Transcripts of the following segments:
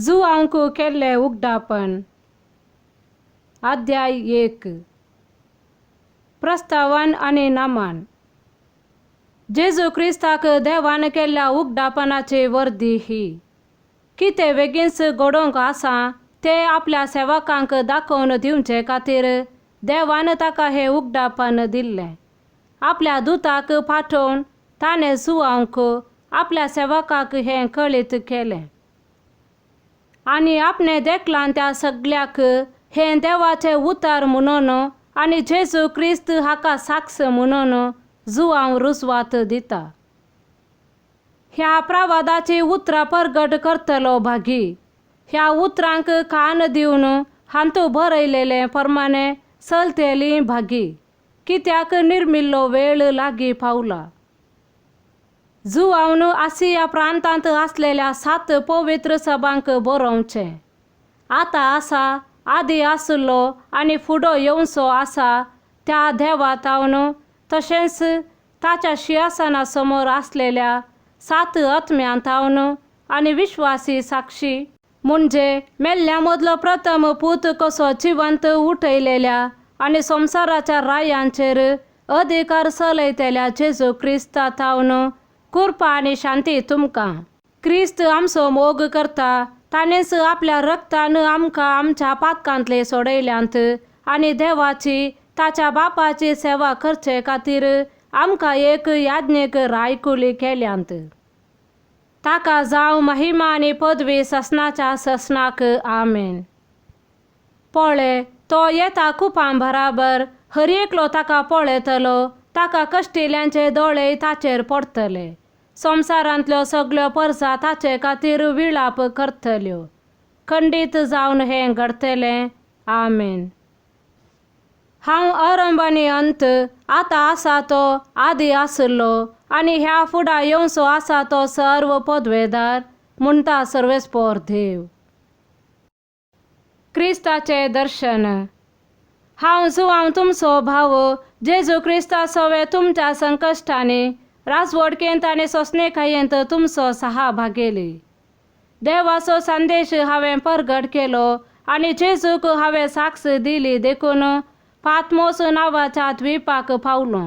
जुआंक केल्ले उगडापण अध्याय 1 प्रस्तावन आणि नामान. जेजू क्रिस्ताक देवान केल्ल्या उगडापणाची वर्दी ही की ते बेगीनच घडोवंक आसा ते आपल्या सेवकांक दाखोवन दिवचे खातीर देवान ताका हे उगडापण दिल्लें. आपल्या दुताक पाठोवन ताणें जुआंक आपल्या सेवकाक हें कळीत केलें आनी आपणें देखलां त्या सगळ्याक हें देवाचें उतर म्हणून आनी जेजू क्रिस्त हाका साक्ष म्हणून जुआंव रुजवात दिता. ह्या प्रवादाची उतरां परगट करतलो भागी ह्या उतरांक कान दिवन हातूं बरयलेले प्रमाणे चलतेली भागी कित्याक निर्मिल्लो वेळ लागीं पावला. जुआंवन आसिया प्रांतांत आसलेल्या 7 पवित्र सभांक बरोवचें. आतां आसा, आदी आसलो आनी फुडो येवचो आसा त्या देवा तावन तशेंच ताच्या सिंहासना समोर आसलेल्या 7 आत्म्यां तावन आनी विश्वासी साक्षी म्हणजे मेल्ल्या मदलो प्रथम पूत कसो जिवंत उठयलेल्या आनी संवसाराच्या रायांचेर अधिकार चलयतल्या जेजू क्रिस्ता तावन कृपा आनी शांती तुमकां. क्रिस्त आमचो मोग करता. ताणेंच आपल्या रक्तान आमकां आमच्या पातकांतले सोडयल्यांत आनी देवाची ताच्या बापाची सेवा करचे खातीर आमकां एक याज्ञीक रायकुली केल्यांत. ताका जावं महिमा आनी पदवी ससनाच्या ससनाक. आमेन. पळय, तो येता कुपां बराबर. हर एकलो ताका पळयतलो. ताका कश्टिल्यांचे दोळे ताचेर पडटले. संवसारांतल्यो सगळ्यो परजा ताचे खातीर विलाप करतल्यो. खंडीत जावन हें घडतलें. आमेन. हांव आरंभ आनी अंत, आतां आसा तो, आदी आसलो आनी ह्या फुडां येवचो आसा तो सर्व पदवेदार म्हणटा सर्वेस्पर देव. क्रिस्ताचें दर्शन. हांव जुआंव तुमचो भाव जेजू क्रिस्ता सवे तुमच्या संकश्टांनी राजवडकेंत आनी सोंसणेकायेंत तुमचो सहभागेली. देवाचो संदेश हांवें परगट केलो आनी जेजूक हांवें साक्ष दिली देखून पातमोस नांवाच्या द्वीपाक पावलो.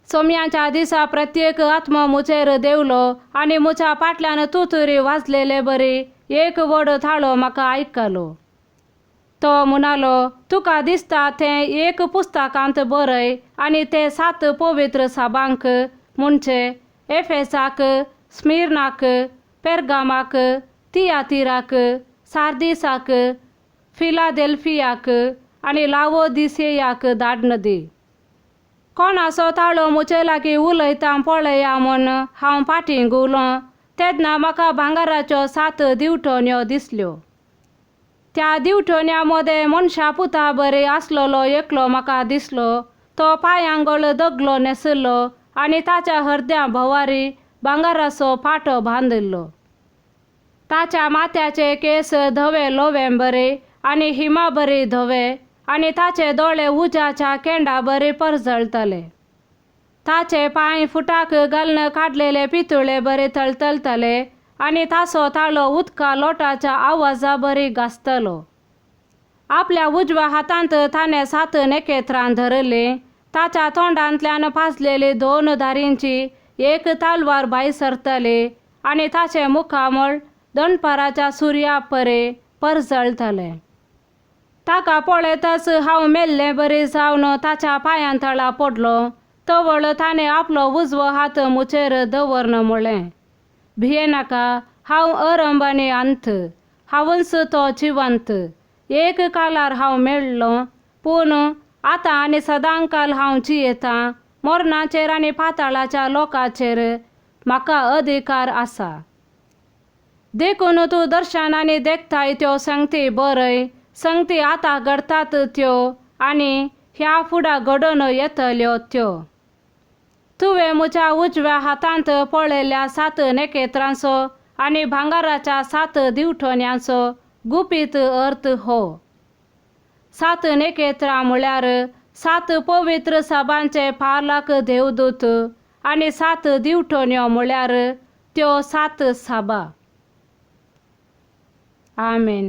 सोमयाच्या दिसा प्रत्येक आत्मो मुचेर देवलो आनी मुच्या फाटल्यान तुतुरी वाजलेले बरी एक व्हड थाळो म्हाका आयकलो. तो म्हणालो, तुका दिसता तें एक पुस्तकांत बरय आनी ते 7 पवित्र सभांक म्हणजे एफेसाक, स्मिर्नाक, पेर्गामाक, तियातिराक, सार्दिसाक, फिलाडेल्फियाक आनी लावोदिसेयाक धाडून दी. कोणाचो ताळो मुचे लागीं उलयता पळया म्हूण हांव फाटीं घुंवलो तेन्ना म्हाका भांगाराच्यो 7 दिवटण्यो दिसल्यो. त्या दिवटण्यां मदें मनशा पुता बरी आसलेलो एकलो म्हाका दिसलो. तो पांयांगळ दगलो न्हेसलो आनी ताच्या हृदया भोंवारी भांगाराचो पाटो बांदिल्लो. ताच्या माथ्याचे केस धवे लोवें बरे आनी हिमा बरी धवे आनी ताचे दोळे उज्याच्या केंडा बरे परजळतले. ताचे पांय फुटाक घालून काडलेले पितुळे बरे तळतळतले आनी ताचो ताळो उदका लोटाच्या आवाजा बरी घासतलो. आपल्या उजव्या हातांत ताणें 7 नखेत्रां धरलीं. ताच्या तोंडांतल्यान पाजलेली 2 धारींची एक तालवार भायर सरतली आनी ताचे मुखामळ दनपाराच्या सुर्या परे परजळतले. ताका पळयतच हांव मेल्लें बरी जावन ताच्या पांयां तळा पडलो. तवळ ताणें आपलो उजवो हात मुचेर दवरन म्हळें, भियेनाका, हांव आरंभ आनी अंत, हांवच तो जिवंत. एक कालार हांव मेळ्ळो, पूण आतां आनी सदांकाल हांव जियेतां. मरणाचेर आनी पाताळाच्या लोकांचेर म्हाका अधिकार आसा. देखून तूं दर्शनांनी देखताय त्यो संगती बरय. संगती आतां घडटात त्यो आनी ह्या फुडां घडोवन येतल्यो त्यो. तुवें म्हज्या उजव्या हातांत पळयल्ल्या 7 नखेत्रांचो आनी भांगाराच्या 7 दिवटण्यांचो गुपीत अर्थ हो. 7 नखेत्रां म्हळ्यार 7 पवित्र सभांचे पालाक देवदूत आनी 7 दिवटण्यो म्हळ्यार त्यो 7 सभा. आमेन.